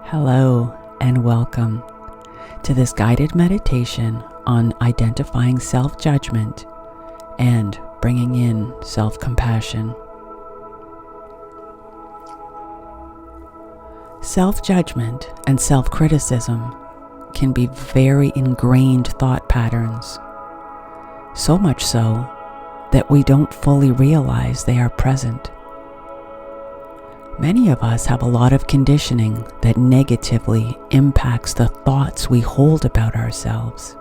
Hello and welcome to this guided meditation on identifying self-judgment and bringing in self-compassion. Self-judgment and self-criticism can be very ingrained thought patterns, so much so that we don't fully realize they are present. Many of us have a lot of conditioning that negatively impacts the thoughts we hold about ourselves.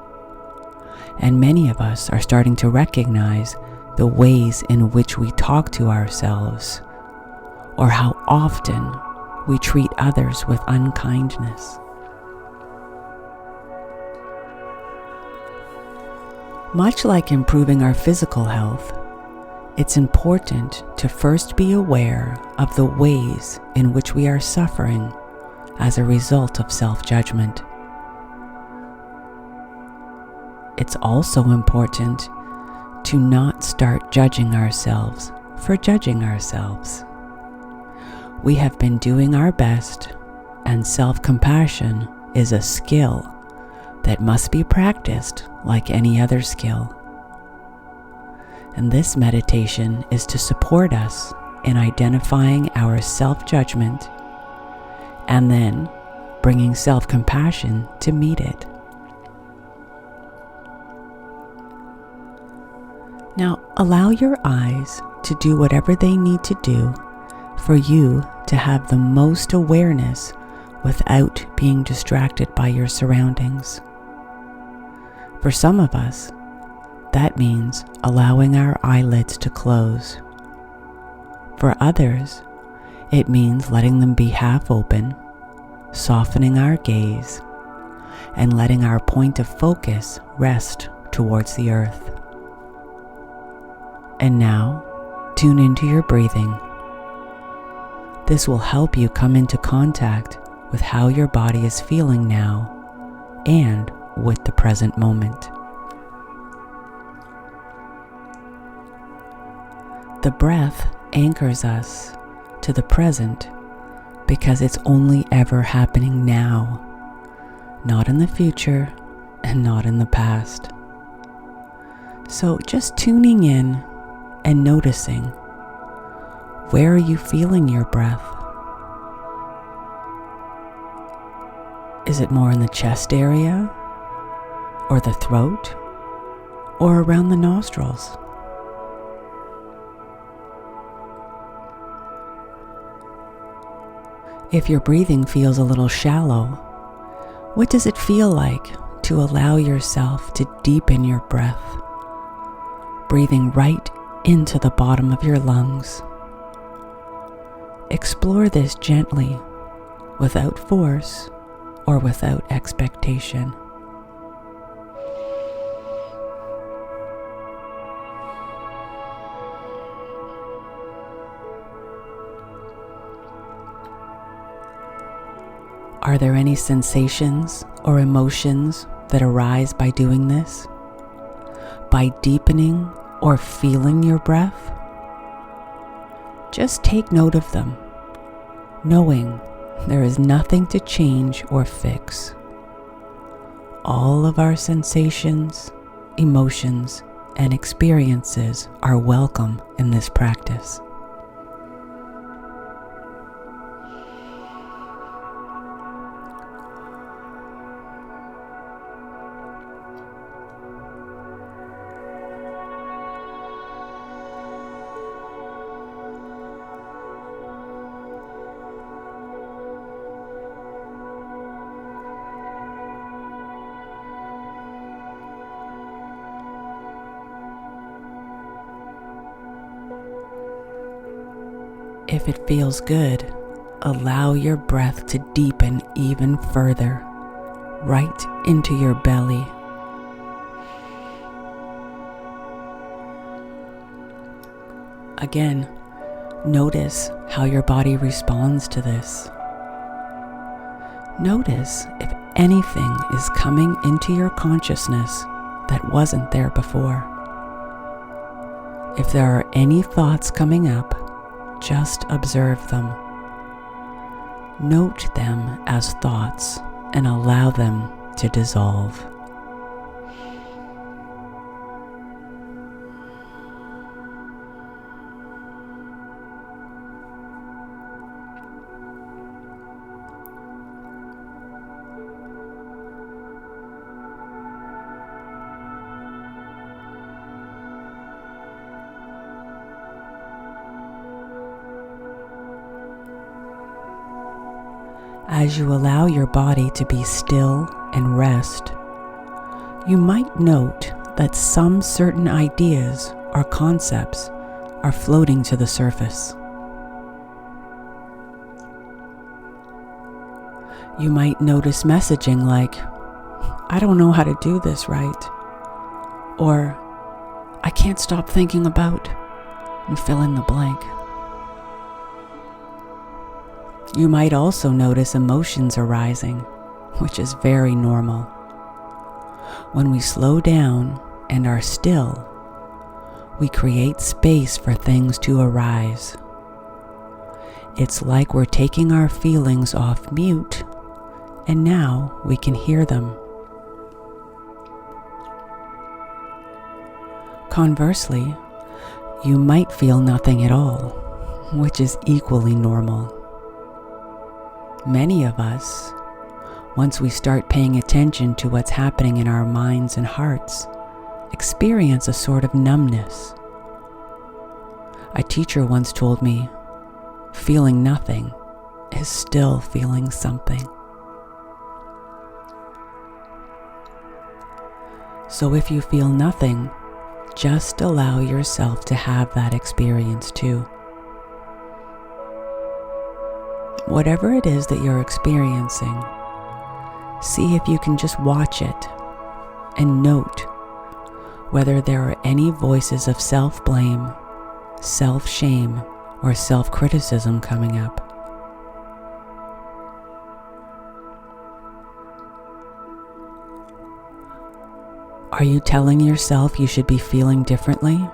And many of us are starting to recognize the ways in which we talk to ourselves, or how often we treat others with unkindness. Much like improving our physical health, it's important to first be aware of the ways in which we are suffering as a result of self-judgment. It's also important to not start judging ourselves for judging ourselves. We have been doing our best, and self-compassion is a skill that must be practiced like any other skill. And this meditation is to support us in identifying our self-judgment and then bringing self-compassion to meet it. Now, allow your eyes to do whatever they need to do for you to have the most awareness without being distracted by your surroundings. For some of us, that means allowing our eyelids to close. For others, it means letting them be half open, softening our gaze, and letting our point of focus rest towards the earth. And now, tune into your breathing. This will help you come into contact with how your body is feeling now and with the present moment. The breath anchors us to the present because it's only ever happening now, not in the future and not in the past. So just tuning in and noticing, where are you feeling your breath? Is it more in the chest area, or the throat, or around the nostrils? If your breathing feels a little shallow, what does it feel like to allow yourself to deepen your breath, breathing right into the bottom of your lungs? Explore this gently, without force or without expectation. Are there any sensations or emotions that arise by doing this? By deepening or feeling your breath? Just take note of them, knowing there is nothing to change or fix. All of our sensations, emotions, and experiences are welcome in this practice. If it feels good, allow your breath to deepen even further, right into your belly. Again, notice how your body responds to this. Notice if anything is coming into your consciousness that wasn't there before. If there are any thoughts coming up, just observe them. Note them as thoughts and allow them to dissolve. As you allow your body to be still and rest, you might note that some certain ideas or concepts are floating to the surface. You might notice messaging like, "I don't know how to do this right," or "I can't stop thinking about," and fill in the blank. You might also notice emotions arising, which is very normal. When we slow down and are still, we create space for things to arise. It's like we're taking our feelings off mute, and now we can hear them. Conversely, you might feel nothing at all, which is equally normal. Many of us, once we start paying attention to what's happening in our minds and hearts, experience a sort of numbness. A teacher once told me, feeling nothing is still feeling something. So if you feel nothing, just allow yourself to have that experience too. Whatever it is that you're experiencing, see if you can just watch it and note whether there are any voices of self-blame, self-shame, or self-criticism coming up. Are you telling yourself you should be feeling differently?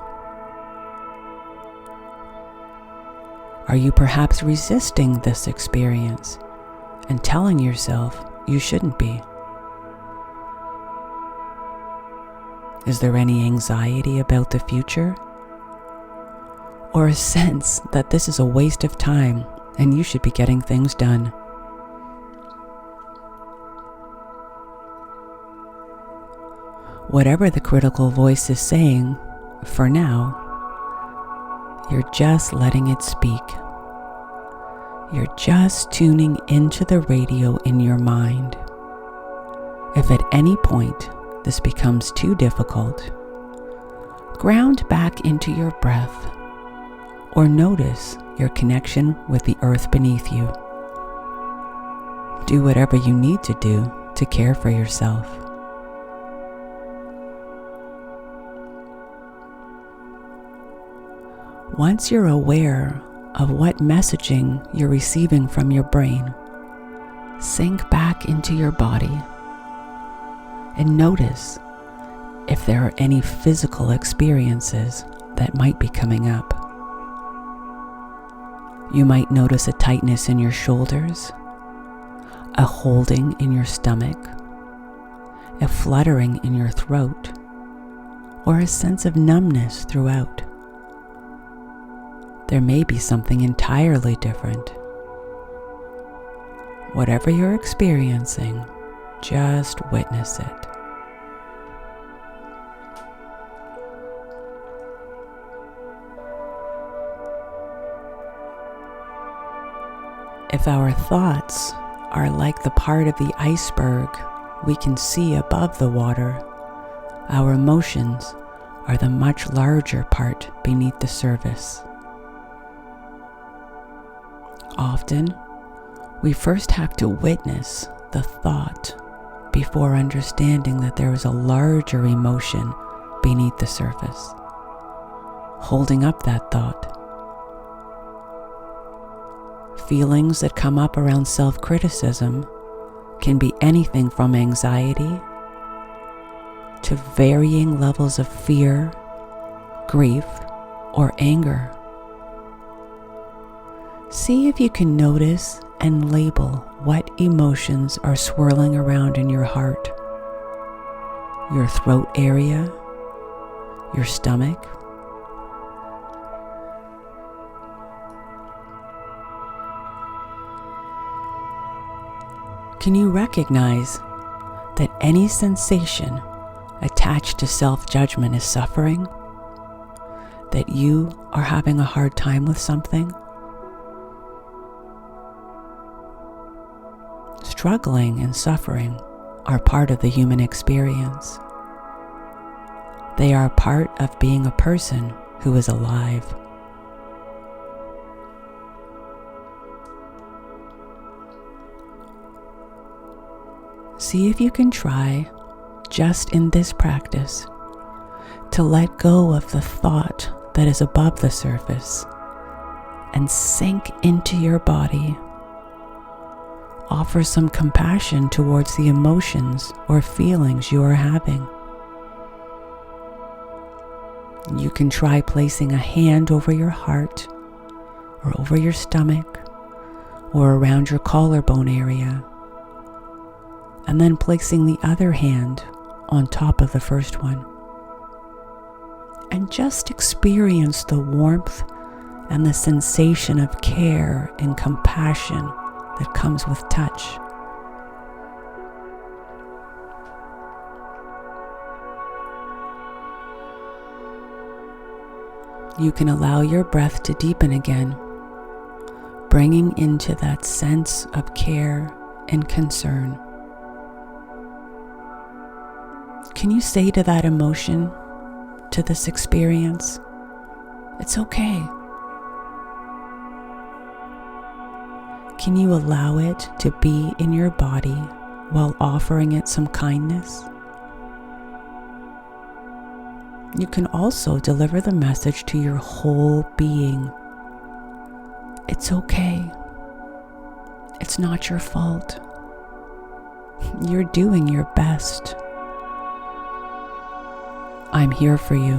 Are you perhaps resisting this experience and telling yourself you shouldn't be? Is there any anxiety about the future? Or a sense that this is a waste of time and you should be getting things done? Whatever the critical voice is saying, for now, you're just letting it speak. You're just tuning into the radio in your mind. If at any point this becomes too difficult, ground back into your breath or notice your connection with the earth beneath you. Do whatever you need to do to care for yourself. Once you're aware of what messaging you're receiving from your brain, sink back into your body and notice if there are any physical experiences that might be coming up. You might notice a tightness in your shoulders, a holding in your stomach, a fluttering in your throat, or a sense of numbness throughout. There may be something entirely different. Whatever you're experiencing, just witness it. If our thoughts are like the part of the iceberg we can see above the water, our emotions are the much larger part beneath the surface. Often, we first have to witness the thought before understanding that there is a larger emotion beneath the surface, holding up that thought. Feelings that come up around self-criticism can be anything from anxiety to varying levels of fear, grief, or anger. See if you can notice and label what emotions are swirling around in your heart, your throat area, your stomach. Can you recognize that any sensation attached to self-judgment is suffering? That you are having a hard time with something? Struggling and suffering are part of the human experience. They are part of being a person who is alive. See if you can try, just in this practice, to let go of the thought that is above the surface and sink into your body. Offer some compassion towards the emotions or feelings you are having. You can try placing a hand over your heart or over your stomach or around your collarbone area, and then placing the other hand on top of the first one. And just experience the warmth and the sensation of care and compassion that comes with touch. You can allow your breath to deepen again, bringing into that sense of care and concern. Can you say to that emotion, to this experience, it's okay? Can you allow it to be in your body while offering it some kindness? You can also deliver the message to your whole being. It's okay. It's not your fault. You're doing your best. I'm here for you.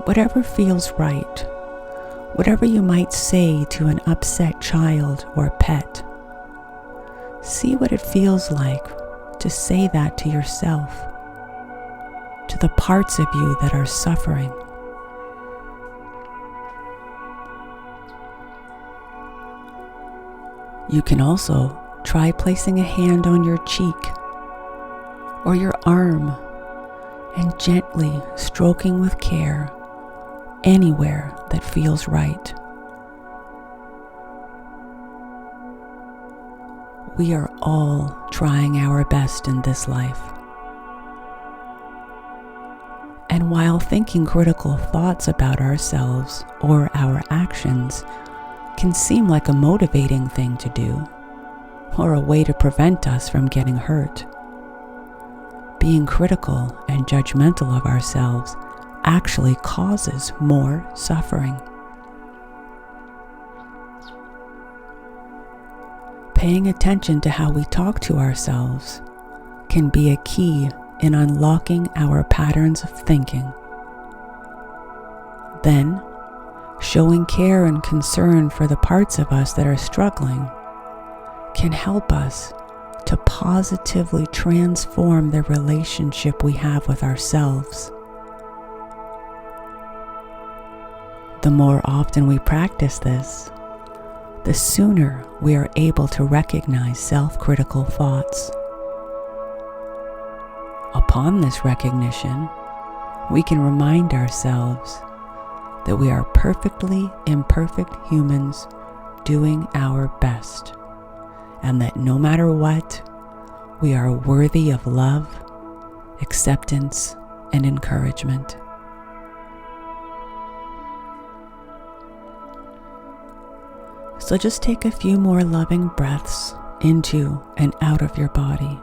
Whatever feels right, whatever you might say to an upset child or pet, see what it feels like to say that to yourself, to the parts of you that are suffering. You can also try placing a hand on your cheek or your arm and gently stroking with care anywhere that feels right. We are all trying our best in this life. And while thinking critical thoughts about ourselves or our actions can seem like a motivating thing to do, or a way to prevent us from getting hurt, being critical and judgmental of ourselves actually causes more suffering. Paying attention to how we talk to ourselves can be a key in unlocking our patterns of thinking. Then, showing care and concern for the parts of us that are struggling can help us to positively transform the relationship we have with ourselves. The more often we practice this, the sooner we are able to recognize self-critical thoughts. Upon this recognition, we can remind ourselves that we are perfectly imperfect humans doing our best, and that no matter what, we are worthy of love, acceptance, and encouragement. So just take a few more loving breaths into and out of your body.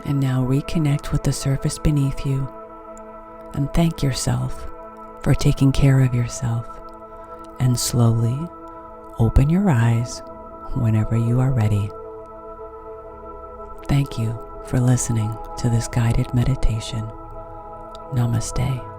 And now reconnect with the surface beneath you and thank yourself for taking care of yourself. And slowly open your eyes whenever you are ready. Thank you for listening to this guided meditation. Namaste.